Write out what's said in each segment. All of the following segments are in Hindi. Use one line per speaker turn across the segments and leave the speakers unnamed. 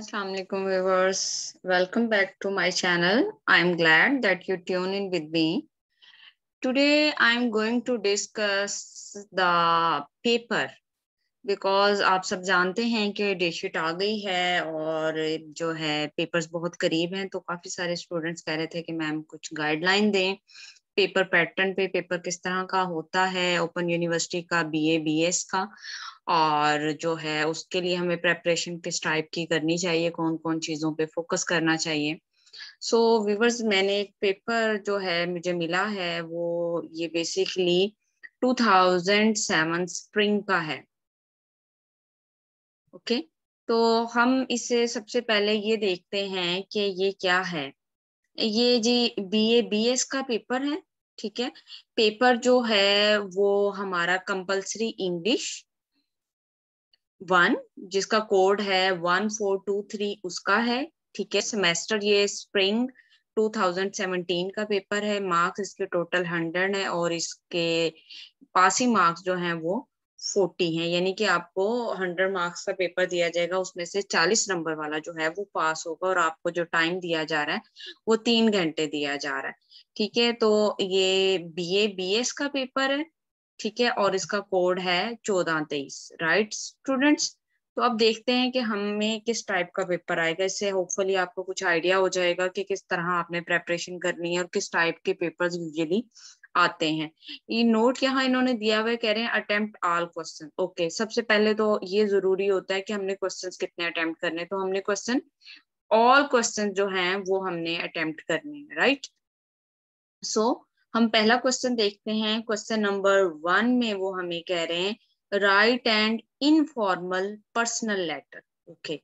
Assalamu alaikum viewers. Welcome back to my channel. I'm glad that you tune in with me. Today I'm going to discuss the paper because आप सब जानते हैं कि डेटशीट आ गई है और जो है पेपर्स बहुत करीब हैं, तो काफी सारे स्टूडेंट्स कह रहे थे कि मैम कुछ गाइडलाइन दें पेपर पैटर्न पे, पेपर किस तरह का होता है ओपन यूनिवर्सिटी का, बीए बीएस का, और जो है उसके लिए हमें प्रेपरेशन किस टाइप की करनी चाहिए, कौन कौन चीजों पे फोकस करना चाहिए। सो व्यूवर्स, मैंने एक पेपर जो है मुझे मिला है वो ये बेसिकली 2007 स्प्रिंग का है। ओके, तो हम इसे सबसे पहले ये देखते हैं कि ये क्या है। ये जी बीए बीएस का पेपर है। ठीक है, पेपर जो है वो हमारा कंपल्सरी इंग्लिश 1 जिसका कोड है 1423 उसका है। ठीक है, सेमेस्टर ये स्प्रिंग 2017 का पेपर है। मार्क्स इसके टोटल 100 है और इसके पासिंग मार्क्स जो हैं वो 40 हैं, यानी कि आपको 100 मार्क्स का पेपर दिया जाएगा, उसमें से 40 नंबर वाला जो है वो पास होगा और आपको जो टाइम दिया जा रहा है वो 3 घंटे दिया जा रहा है। ठीक है, तो ये बीए बीएस का पेपर है। ठीक है, और इसका कोड है 1423। राइट स्टूडेंट्स, तो अब देखते हैं कि हमें किस टाइप का पेपर आएगा। इससे होपफुली आपको कुछ आइडिया हो जाएगा कि किस तरह आपने प्रेपरेशन करनी है और किस टाइप के पेपर्स यूजुअली आते हैं। ये नोट यहाँ इन्होंने दिया हुआ है, कह रहे हैं अटेम्प्ट ऑल क्वेश्चन। ओके, सबसे पहले तो ये जरूरी होता है कि हमने क्वेश्चंस कितने अटेम्प्ट करने, तो हमने क्वेश्चन ऑल क्वेश्चन जो हैं वो हमने अटेम्प्ट करने हैं। राइट, सो हम पहला क्वेश्चन देखते हैं। क्वेश्चन नंबर 1 में वो हमें कह रहे हैं write and informal personal letter. Okay,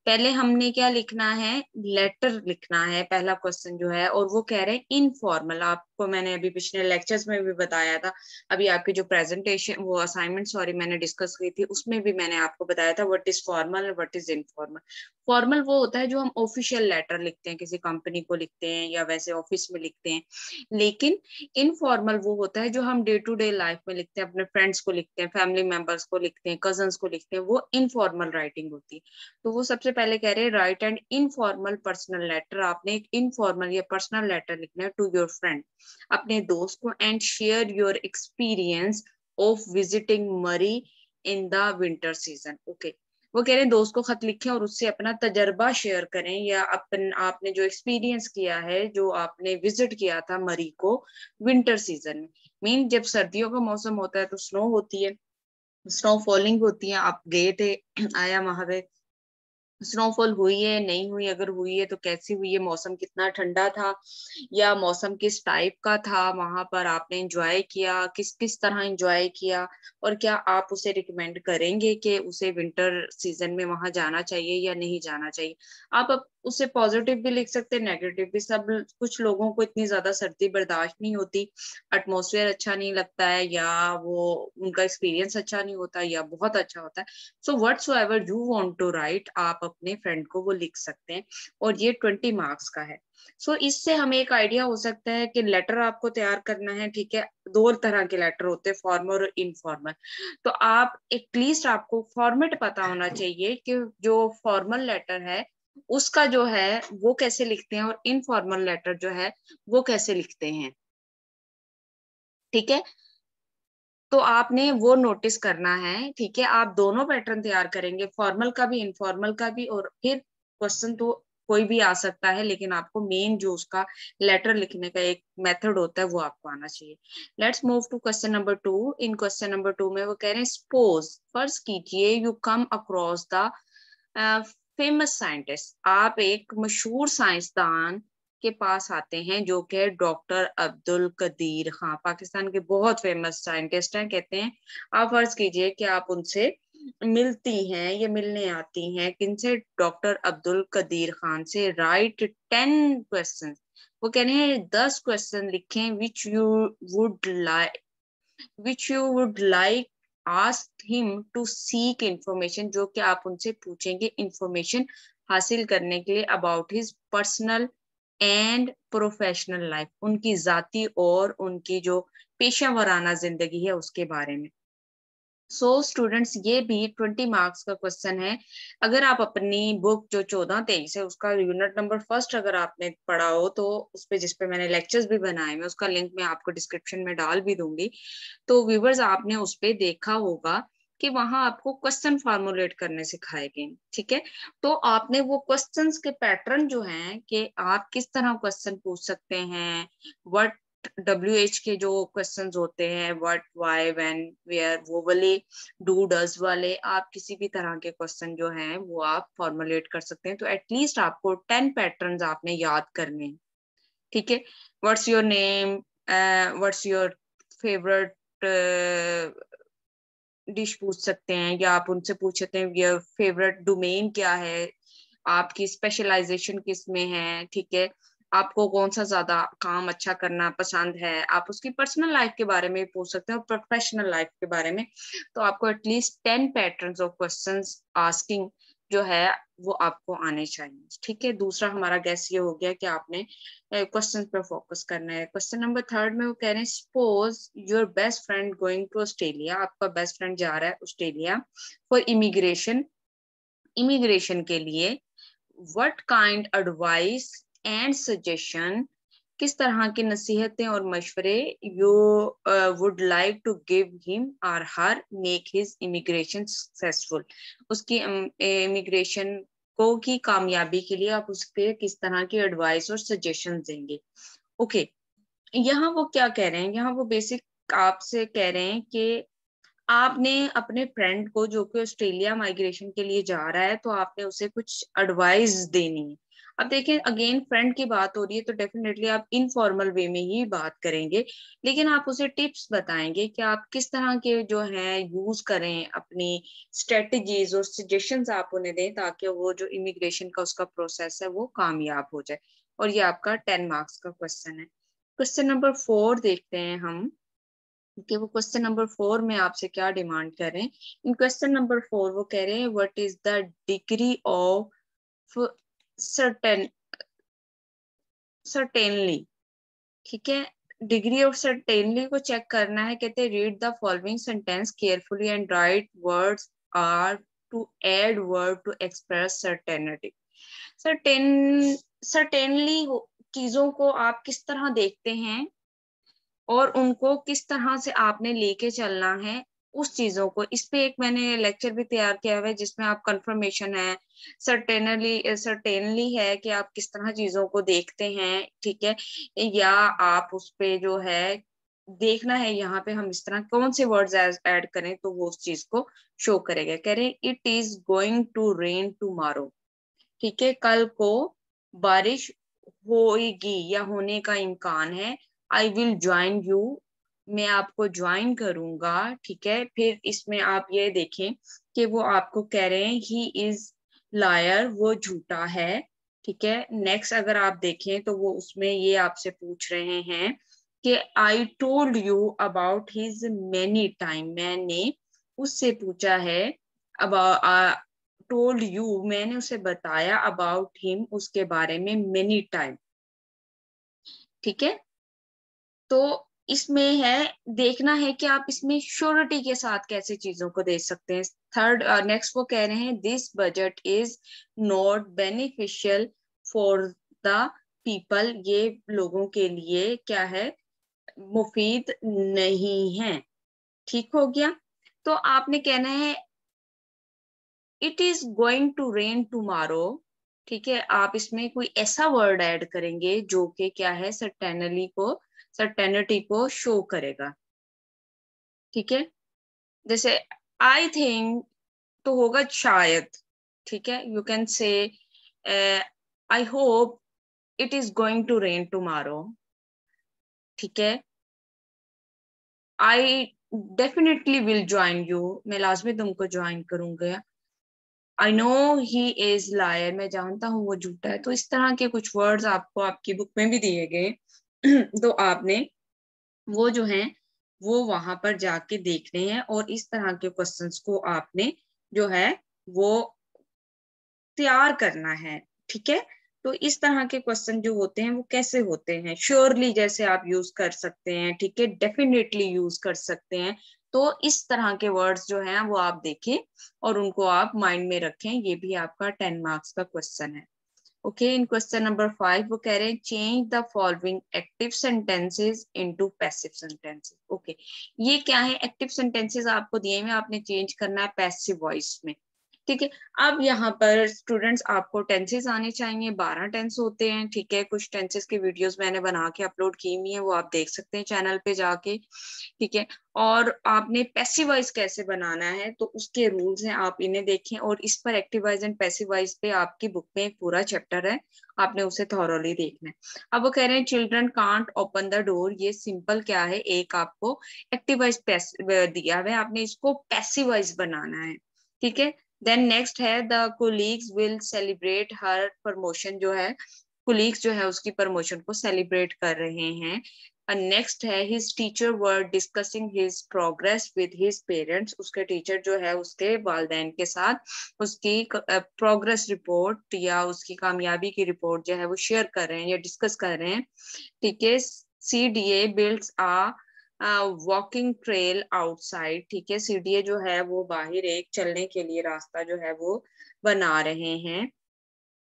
पहले हमने क्या लिखना है, लेटर लिखना है पहला क्वेश्चन जो है, और वो कह रहे हैं इनफॉर्मल। आपको मैंने अभी पिछले लेक्चर्स में भी बताया था, अभी आपकी जो प्रेजेंटेशन वो असाइनमेंट सॉरी मैंने डिस्कस की थी उसमें भी मैंने आपको बताया था व्हाट इज फॉर्मल और व्हाट इज इनफॉर्मल। फॉर्मल वो होता है जो हम ऑफिशियल लेटर लिखते हैं, किसी कंपनी को लिखते हैं या वैसे ऑफिस में लिखते हैं। लेकिन इनफॉर्मल वो होता है जो हम डे टू डे लाइफ में लिखते हैं, अपने फ्रेंड्स को लिखते हैं, फैमिली मेंबर्स को लिखते हैं, कजन्स को लिखते हैं, वो इनफॉर्मल राइटिंग होती है। तो वो सबसे पहले कह रहे हैं write and informal personal letter. आपने एक इनफॉर्मल या पर्सनल लेटर लिखना है टू योर फ्रेंड, अपने दोस्त को, and share your experience of visiting Murree in the winter season. Okay, वो कह रहे हैं दोस्त को खत लिखें और उससे अपना तजर्बा शेयर करें, या अपन आपने जो एक्सपीरियंस किया है, जो आपने विजिट किया था मरी को विंटर सीजन में। मीन जब सर्दियों का मौसम होता है तो स्नो होती है, स्नो फॉलिंग होती है, आप गए थे आया वहां पे स्नोफॉल हुई है नहीं हुई, अगर हुई है तो कैसी हुई है, मौसम कितना ठंडा था या मौसम किस टाइप का था, वहां पर आपने एंजॉय किया, किस किस तरह एंजॉय किया, और क्या आप उसे रिकमेंड करेंगे कि उसे विंटर सीजन में वहां जाना चाहिए या नहीं जाना चाहिए। आप उसे पॉजिटिव भी लिख सकते हैं, नेगेटिव भी। सब कुछ लोगों को इतनी ज्यादा सर्दी बर्दाश्त नहीं होती, एटमोसफेयर अच्छा नहीं लगता है, या वो उनका एक्सपीरियंस अच्छा नहीं होता या बहुत अच्छा होता है। So whatsoever you want to write, आप अपने फ्रेंड को वो लिख सकते हैं, और ये 20 मार्क्स का है। इससे हमें एक आइडिया हो सकता है कि लेटर आपको तैयार करना है। ठीक है, दो तरह के लेटर होते हैं, फॉर्मल और इनफॉर्मल। तो आप एटलीस्ट आपको फॉर्मेट पता होना चाहिए कि जो फॉर्मल लेटर है उसका जो है वो कैसे लिखते हैं और इनफॉर्मल लेटर जो है वो कैसे लिखते हैं। ठीक है, तो आपने वो नोटिस करना है। ठीक है, आप दोनों पैटर्न तैयार करेंगे, फॉर्मल का भी इनफॉर्मल का भी, और फिर क्वेश्चन तो कोई भी आ सकता है, लेकिन आपको मेन जो उसका लेटर लिखने का एक मेथड होता है वो आपको आना चाहिए। Let's move to question number 2। In question number 2 में वो कह रहे हैं सपोज, फर्ज कीजिए, you come across the famous scientist, आप एक मशहूर साइंसदान के पास आते हैं जो कि डॉक्टर अब्दुल कदीर खान, पाकिस्तान के बहुत फेमस साइंटिस्ट हैं। कहते हैं आप फर्ज कीजिए कि आप उनसे मिलती हैं या मिलने आती हैं, किनसे, डॉक्टर अब्दुल कदीर खान से। राइट 10 क्वेश्चन, वो कह रहे हैं 10 क्वेश्चन लिखें would like which you would like ask him to seek information, जो कि आप उनसे पूछेंगे इंफॉर्मेशन हासिल करने के लिए about his personal and professional life, उनकी जाती और उनकी जो पेशा वराना जिंदगी है उसके बारे में। सो स्टूडेंट्स ये भी 20 मार्क्स का क्वेश्चन है। अगर आप अपनी बुक जो 14-23 है उसका यूनिट नंबर फर्स्ट अगर आपने पढ़ा हो तो उस पे, जिसपे मैंने लेक्चर्स भी बनाए मैं उसका लिंक मैं आपको डिस्क्रिप्शन में डाल भी दूंगी। तो व्यूवर्स आपने उस पे देखा होगा कि वहां आपको क्वेश्चन फॉर्मुलेट करने सिखाए गए, ठीक है। तो आपने वो क्वेश्चंस के पैटर्न जो हैं कि आप किस तरह क्वेश्चन पूछ सकते हैं, व्हाट WH के जो क्वेश्चंस होते हैं, व्हाट, व्हाई, व्हेन, वेयर, वो वाले डू डज वाले, आप किसी भी तरह के क्वेश्चन जो हैं वो आप फॉर्मुलेट कर सकते हैं। तो एटलीस्ट आपको 10 पैटर्न्स आपने याद करने हैं, ठीक है। What's your name, what's your favourite dish पूछ सकते हैं, या आप उनसे पूछ सकते हैं योर फेवरेट डोमेन क्या है, आपकी स्पेशलाइजेशन किस में है, ठीक है। आपको कौन सा ज्यादा काम अच्छा करना पसंद है, आप उसकी पर्सनल लाइफ के बारे में पूछ सकते हैं और प्रोफेशनल लाइफ के बारे में। तो आपको at least 10 patterns of questions asking जो है वो आपको आने चाहिए, ठीक है। दूसरा हमारा गैस ये हो गया कि आपने क्वेश्चन पे फोकस करना है। क्वेश्चन नंबर 3 में वो कह रहे हैं suppose your best friend going to Australia, आपका बेस्ट फ्रेंड जा रहा है ऑस्ट्रेलिया फॉर इमिग्रेशन, इमिग्रेशन के लिए। What kind advice and suggestion, किस तरह की नसीहतें और मशवरे you would like to give him और her make his immigration successful, उसकी इमिग्रेशन को की कामयाबी के लिए आप उस पे किस तरह की एडवाइस और सजेशन देंगे। ओके, यहाँ वो क्या कह रहे हैं, यहाँ वो बेसिक आपसे कह रहे हैं कि आपने अपने फ्रेंड को जो कि ऑस्ट्रेलिया माइग्रेशन के लिए जा रहा है तो आपने उसे कुछ एडवाइस देनी है। अब देखें अगेन फ्रेंड की बात हो रही है तो डेफिनेटली आप इनफॉर्मल वे में ही बात करेंगे, लेकिन आप उसे टिप्स बताएंगे कि आप किस तरह के जो है यूज करें, अपनी स्ट्रेटजीज और सजेशंस आप उन्हें दें ताकि वो जो इमिग्रेशन का उसका प्रोसेस है वो कामयाब हो जाए। और ये आपका 10 मार्क्स का क्वेश्चन है। क्वेश्चन नंबर 4 देखते हैं हम कि वो क्वेश्चन नंबर 4 में आपसे क्या डिमांड कर रहे हैं। इन क्वेश्चन नंबर 4 वो कह रहे हैं what is the degree of certain certainly, ठीक है। डिग्री ऑफ सर्टेनली को चेक करना है। कहते हैं read the following sentence carefully and write words are to add word to express certainty. Certain certainly चीजों को आप किस तरह देखते हैं और उनको किस तरह से आपने लेके चलना है उस चीजों को। इस पे एक मैंने लेक्चर भी तैयार किया हुआ है जिसमें आप कंफर्मेशन है, सर्टेनली है कि आप किस तरह चीजों को देखते हैं, ठीक है। या आप उस पे जो है देखना है यहाँ पे हम इस तरह कौन से वर्ड्स ऐड करें तो वो उस चीज को शो करेगा। कह रहे हैं it is going to rain tomorrow, ठीक है, कल को बारिश होगी या होने का इम्कान है। आई विल ज्वाइन यू, मैं आपको ज्वाइन करूंगा, ठीक है। फिर इसमें आप ये देखें कि वो आपको कह रहे हैं ही इज लायर, वो झूठा है, ठीक है। नेक्स्ट अगर आप देखें तो वो उसमें ये आपसे पूछ रहे हैं कि I told you about his many time, मैंने उससे पूछा है अबाउट, टोल्ड यू मैंने उसे बताया, अबाउट हिम उसके बारे में, मेनी टाइम, ठीक है। तो इसमें है देखना है कि आप इसमें श्योरिटी के साथ कैसे चीजों को दे सकते हैं। थर्ड नेक्स्ट वो कह रहे हैं this budget is not beneficial for the people, ये लोगों के लिए क्या है, मुफीद नहीं है, ठीक हो गया। तो आपने कहना है it is going to rain tomorrow, ठीक है। आप इसमें कोई ऐसा वर्ड ऐड करेंगे जो कि क्या है सर्टेनिटी को शो करेगा, ठीक है। जैसे आई थिंक तो होगा शायद, ठीक है। You can say I hope it is going to rain tomorrow, ठीक है। I definitely will join you, मैं लाजमी तुमको ज्वाइन करूंगा। I know he is liar, मैं जानता हूँ वो झूठा है। तो इस तरह के कुछ वर्ड्स आपको आपकी बुक में भी दिए गए तो आपने वो जो है वो वहां पर जाके देखने हैं और इस तरह के क्वेश्चंस को आपने जो है वो तैयार करना है, ठीक है। तो इस तरह के क्वेश्चन जो होते हैं वो कैसे होते हैं, श्योरली जैसे आप यूज कर सकते हैं, ठीक है, डेफिनेटली यूज कर सकते हैं, तो इस तरह के वर्ड्स जो हैं वो आप देखें और उनको आप माइंड में रखें, ये भी आपका 10 मार्क्स का क्वेश्चन है। ओके, इन क्वेश्चन नंबर 5 वो कह रहे हैं change the following active sentences into passive sentences. Okay, ये क्या है, एक्टिव सेंटेंसेस आपको दिए हुए, आपने चेंज करना है पैसिव वॉइस में। ठीक है, अब यहाँ पर स्टूडेंट्स आपको टेंसेस आने चाहिए, 12 टेंस होते हैं। ठीक है, कुछ टेंसेस की वीडियोस मैंने बना के अपलोड की हुई है, वो आप देख सकते हैं चैनल पे जाके। ठीक है, और आपने पैसिव वॉइस कैसे बनाना है तो उसके रूल्स हैं, आप इन्हें देखें। और इस पर active voice and passive voice पे आपकी बुक में एक पूरा चैप्टर है, आपने उसे थॉरोली देखना है। अब वो कह रहे हैं children can't open the door, ये सिंपल क्या है, एक आपको एक्टिव वॉइस दिया हुआ है, आपने इसको पैसिव वॉइस बनाना है। ठीक है, देन नेक्स्ट है the colleagues will celebrate her promotion, जो है कोलीग्स जो है उसकी प्रमोशन को सेलिब्रेट कर रहे हैं। नेक्स्ट है his teacher were discussing his progress with his parents, उसके टीचर जो है उसके वालिदैन के साथ उसकी प्रोग्रेस रिपोर्ट या उसकी कामयाबी की रिपोर्ट जो है वो शेयर कर रहे हैं या डिस्कस कर रहे हैं। ठीक है, CDA builds walking trail outside. ठीक है, CDA जो है वो बाहर एक चलने के लिए रास्ता जो है वो बना रहे हैं।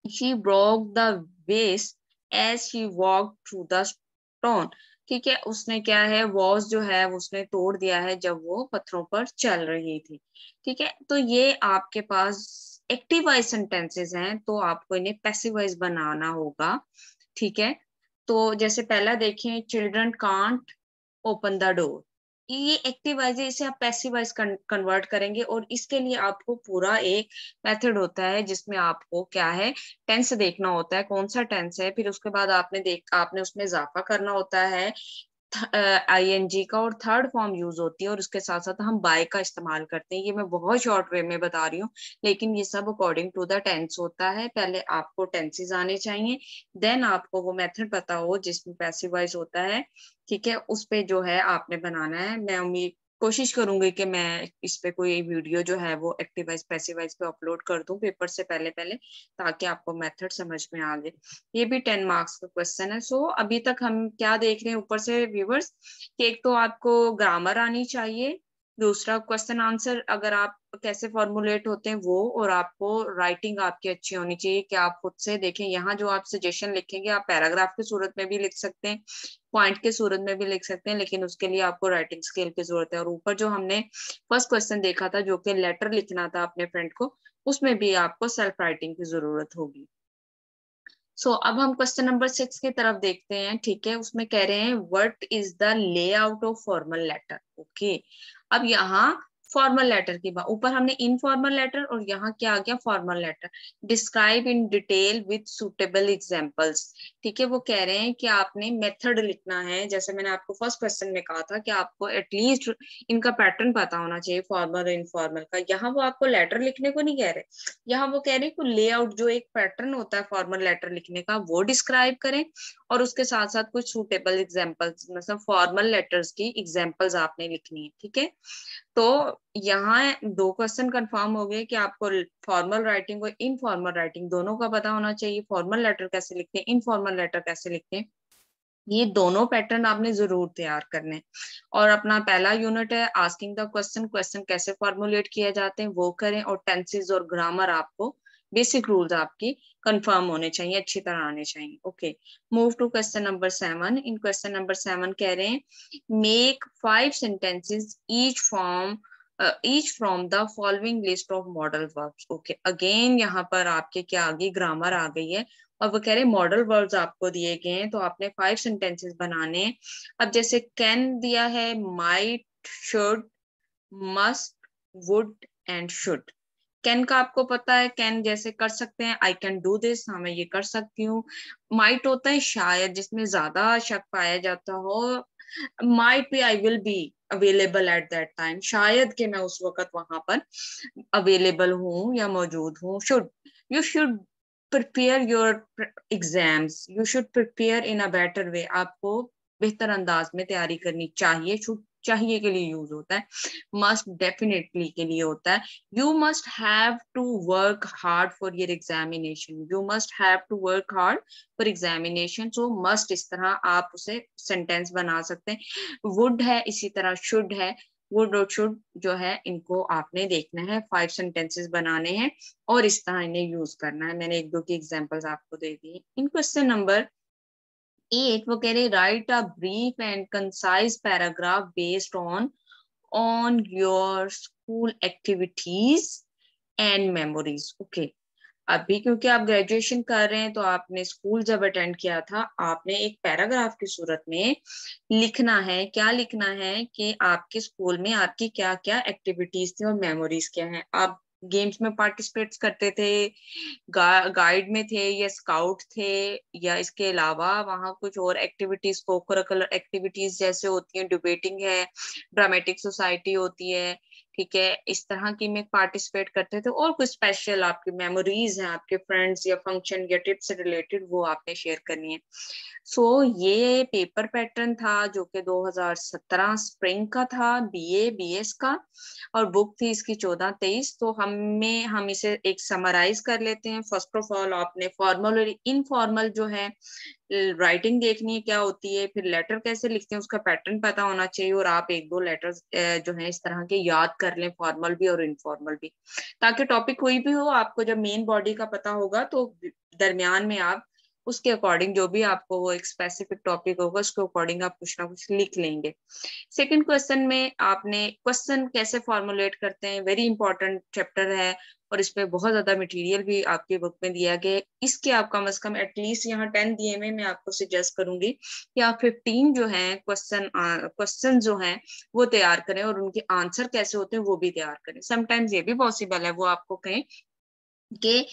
She broke the vase as she walked through the stone। ठीक है, उसने क्या है, वॉज जो है उसने तोड़ दिया है जब वो पत्थरों पर चल रही थी। ठीक है, तो ये आपके पास एक्टिव वॉइस सेंटेंसेस हैं, तो आपको इन्हें पैसिव वॉइस बनाना होगा। ठीक है, तो जैसे पहला देखें, children can't open the door, ये एक्टिव वॉइस है, इसे आप पैसिव वॉइस कन्वर्ट करेंगे। और इसके लिए आपको पूरा एक मेथड होता है जिसमें आपको क्या है, टेंस देखना होता है, कौन सा टेंस है, फिर उसके बाद आपने उसमें इजाफा करना होता है ING का, और थर्ड फॉर्म यूज होती है, और उसके साथ साथ हम बाय का इस्तेमाल करते हैं। ये मैं बहुत शॉर्ट वे में बता रही हूँ, लेकिन ये सब अकॉर्डिंग टू द टेंस होता है। पहले आपको टेंसेस आने चाहिए, देन आपको वो मेथड पता हो जिसमें पैसिव वॉइस होता है। ठीक है, उस पे जो है आपने बनाना है। मैं उम्मीद कोशिश करूंगी कि मैं इस पे कोई वीडियो जो है वो एक्टिव वॉइस पैसिव वॉइस पे अपलोड कर दूं पेपर से पहले पहले, ताकि आपको मेथड समझ में आ जाए। ये भी 10 मार्क्स का क्वेश्चन है। सो अभी तक हम क्या देख रहे हैं ऊपर से व्यूवर्स, कि एक तो आपको ग्रामर आनी चाहिए, दूसरा क्वेश्चन आंसर अगर आप कैसे फॉर्मुलेट होते हैं वो, और आपको राइटिंग आपकी अच्छी होनी चाहिए कि आप खुद से देखें। यहाँ जो आप सजेशन लिखेंगे आप पैराग्राफ की सूरत में भी लिख सकते हैं, पॉइंट के सूरत में भी लिख सकते हैं, लेकिन उसके लिए आपको राइटिंग स्किल की जरूरत है। और ऊपर जो हमने फर्स्ट क्वेश्चन देखा था जो कि लेटर लिखना था अपने फ्रेंड को, उसमें भी आपको सेल्फ राइटिंग की जरूरत होगी। अब हम क्वेश्चन नंबर 6 की तरफ देखते हैं। ठीक है, उसमें कह रहे हैं what is the layout of formal letter. Okay, अब यहाँ फॉर्मल लेटर की बात, ऊपर हमने इनफॉर्मल लेटर और यहाँ क्या आ गया, formal letter. Describe in detail with suitable examples. ठीक है, वो कह रहे हैं कि आपने मेथड लिखना है, जैसे मैंने आपको फर्स्ट क्वेश्चन में कहा था कि आपको एटलीस्ट इनका पैटर्न पता होना चाहिए, फॉर्मल और इनफॉर्मल का। यहाँ वो आपको लेटर लिखने को नहीं कह रहे, यहाँ वो कह रहे हैं कि लेआउट जो एक पैटर्न होता है फॉर्मल लेटर लिखने का वो डिस्क्राइब करें, और उसके साथ साथ कुछ सूटेबल एग्जांपल्स, मतलब फॉर्मल लेटर्स की एग्जांपल्स आपने लिखनी है। ठीक है, तो यहाँ 2 क्वेश्चन कंफर्म हो गए कि आपको फॉर्मल राइटिंग और इनफॉर्मल राइटिंग दोनों का पता होना चाहिए। फॉर्मल लेटर कैसे लिखते हैं, इनफॉर्मल लेटर कैसे लिखते हैं, ये दोनों पैटर्न आपने जरूर तैयार करने। और अपना पहला यूनिट है आस्किंग द क्वेश्चन, क्वेश्चन कैसे फॉर्मुलेट किए जाते हैं वो करें, और टेंसेस और ग्रामर आपको बेसिक रूल्स आपकी कंफर्म होने चाहिए, अच्छी तरह आने चाहिए। Okay, move to question number 7। In question number 7 कह रहे हैं make 5 sentences each from the following list of model verbs. Okay, again यहाँ पर आपके क्या आ गई, ग्रामर आ गई है, और वो कह रहे हैं मॉडल वर्ड्स आपको दिए गए हैं, तो आपने 5 सेंटेंसेस बनाने हैं। अब जैसे कैन दिया है, might, should, must, would and should. Can का आपको पता है, कैन जैसे कर सकते हैं, आई कैन डू दिस, हाँ मैं ये कर सकती हूँ। माइट होता है शायद, जिसमें ज्यादा शक पाया जाता हो, might be I will be available at that time, शायद कि मैं उस वक्त वहां पर अवेलेबल हूँ या मौजूद हूँ। Should, you should prepare your exams, you should prepare in a better way, आपको बेहतर अंदाज में तैयारी करनी चाहिए। शुड चाहिए के लिए यूज होता है, मस्ट डेफिनेटली के लिए होता है। You must have to work hard for your examination, you must have to work hard for examination. So must, इस तरह आप उसे सेंटेंस बना सकते हैं। वुड है, इसी तरह शुड है। वुड और शुड जो है इनको आपने देखना है, 5 सेंटेंसेस बनाने हैं और इस तरह इन्हें यूज करना है। मैंने एक दो की एग्जांपल्स आपको दे दी। इन क्वेश्चन नंबर 8 वो कह रहे right a brief and concise paragraph based on your school activities and memories. Okay, अभी क्योंकि आप ग्रेजुएशन कर रहे हैं तो आपने स्कूल जब अटेंड किया था, आपने एक पैराग्राफ की सूरत में लिखना है। क्या लिखना है कि आपके स्कूल में आपकी क्या क्या एक्टिविटीज थी और मेमोरीज क्या हैं। आप गेम्स में पार्टिसिपेट करते थे, गाइड में थे या स्काउट थे, या इसके अलावा वहाँ कुछ और एक्टिविटीज, को करिकुलर एक्टिविटीज जैसे होती हैं, डिबेटिंग है, ड्रामेटिक सोसाइटी होती है, ठीक है, इस तरह की में पार्टिसिपेट करते थे, और कुछ स्पेशल आपकी मेमोरीज हैं आपके फ्रेंड्स या फंक्शन या टिप से रिलेटेड, वो आपने शेयर करनी है। सो ये पेपर पैटर्न था जो कि 2017 स्प्रिंग का था, बीए बीएस का, और बुक थी इसकी 14-23। तो हम इसे एक समराइज कर लेते हैं। फर्स्ट ऑफ ऑल आपने फॉर्मल और इनफॉर्मल जो है राइटिंग देखनी है क्या होती है, फिर लेटर कैसे लिखते हैं उसका पैटर्न पता होना चाहिए, और आप एक दो लेटर्स जो है इस तरह के याद कर लें, फॉर्मल भी और इनफॉर्मल भी, ताकि टॉपिक कोई भी हो आपको जब मेन बॉडी का पता होगा तो दरमियान में आप उसके अकॉर्डिंग जो भी आपको वो एक स्पेसिफिक टॉपिक होगा उसके अकॉर्डिंग आप कुछ ना कुछ लिख लेंगे। सेकंड क्वेश्चन में आपने क्वेश्चन कैसे फॉर्मुलेट करते हैं, वेरी इंपॉर्टेंट चैप्टर है, और इसमें बहुत ज्यादा मटेरियल भी आपकी बुक में दिया गया है। इसके आप कम से कम एटलीस्ट यहाँ 10 दिए हुए, मैं आपको सजेस्ट करूंगी कि आप 15 जो है क्वेश्चन जो है वो तैयार करें, और उनके आंसर कैसे होते हैं वो भी तैयार करें। समटाइम्स ये भी पॉसिबल है वो आपको कहें कि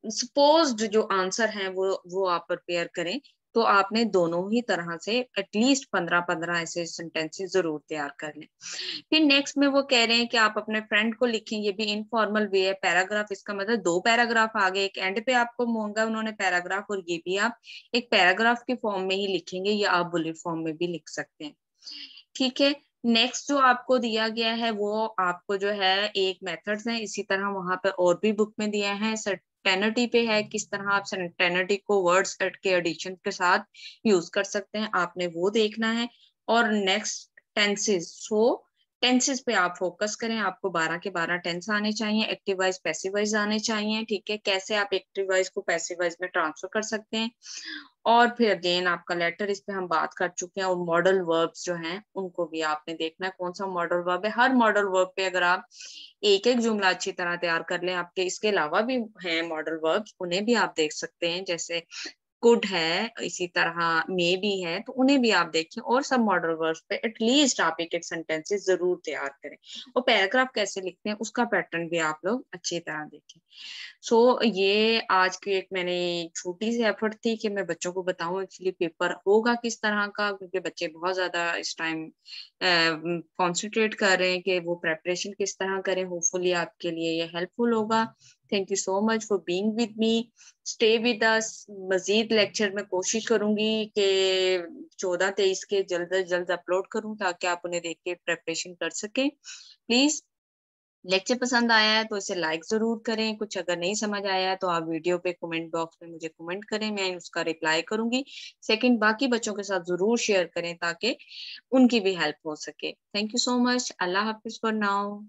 सपोज्ड जो आंसर है वो आप प्रिपेयर करें, तो आपने दोनों ही तरह से एटलीस्ट 15-15 ऐसे सेंटेंसेस जरूर तैयार कर लें। फिर नेक्स्ट में वो कह रहे हैं कि आप अपने फ्रेंड को लिखें, ये भी इनफॉर्मल वे है। पैराग्राफ, इसका मतलब 2 पैराग्राफ आ गए, एक एंड पे आपको मांगा उन्होंने पैराग्राफ, और ये भी आप एक पैराग्राफ के फॉर्म में ही लिखेंगे, या आप बुलेट फॉर्म में भी लिख सकते हैं, ठीक है। नेक्स्ट जो आपको दिया गया है वो आपको जो है एक मेथड्स है, इसी तरह वहां पर और भी बुक में दिया है। सर्टेनिटी पे है, किस तरह आप सर्टेनिटी को वर्ड्स के एडिशन के साथ यूज कर सकते हैं, आपने वो देखना है। और नेक्स्ट टेंसेस, सो टेंसेस पे आप फोकस करें, आपको 12 के 12 टेंस आने चाहिए, एक्टिव वाइज पैसिव वाइज आने चाहिए, ठीक है। कैसे आप एक्टिव वाइज को पैसिव वाइज में ट्रांसफर कर सकते हैं, और फिर अगेन आपका लेटर, इस पे हम बात कर चुके हैं। और मॉडल वर्ब्स जो हैं उनको भी आपने देखना है कौन सा मॉडल वर्ब है। हर मॉडल वर्ब पे अगर आप एक एक जुमला अच्छी तरह तैयार कर लें, आपके इसके अलावा भी हैं मॉडल वर्ब्स, उन्हें भी आप देख सकते हैं, जैसे कुड है, इसी तरह मे भी है, तो उन्हें भी आप देखें। और सब मॉडल वर्ब्स पे एटलीस्ट आप एक एक सेंटेंसेस जरूर तैयार करें, और पैराग्राफ कैसे लिखते हैं उसका पैटर्न भी आप लोग अच्छी तरह देखें। सो ये आज की एक मैंने छोटी सी एफर्ट थी कि मैं बच्चों को बताऊं एक्चुअली पेपर होगा किस तरह का, क्योंकि बच्चे बहुत ज्यादा इस टाइम कॉन्सेंट्रेट कर रहे हैं कि वो प्रेपरेशन किस तरह करें। होपफुली आपके लिए ये हेल्पफुल होगा। Thank you so much for being with me, stay with us. मजीद लेक्चर में कोशिश करूंगी कि 14-23 के जल्द से जल्द अपलोड करूं, ताकि आप उन्हें देख के प्रेपरेशन कर सकें। प्लीज, लेक्चर पसंद आया है तो इसे लाइक जरूर करें। कुछ अगर नहीं समझ आया है तो आप वीडियो पे कमेंट बॉक्स में मुझे कमेंट करें, मैं उसका रिप्लाई करूंगी। सेकंड, बाकी बच्चों के साथ जरूर शेयर करें ताकि उनकी भी हेल्प हो सके। Thank you so much. Allah Hafiz for now.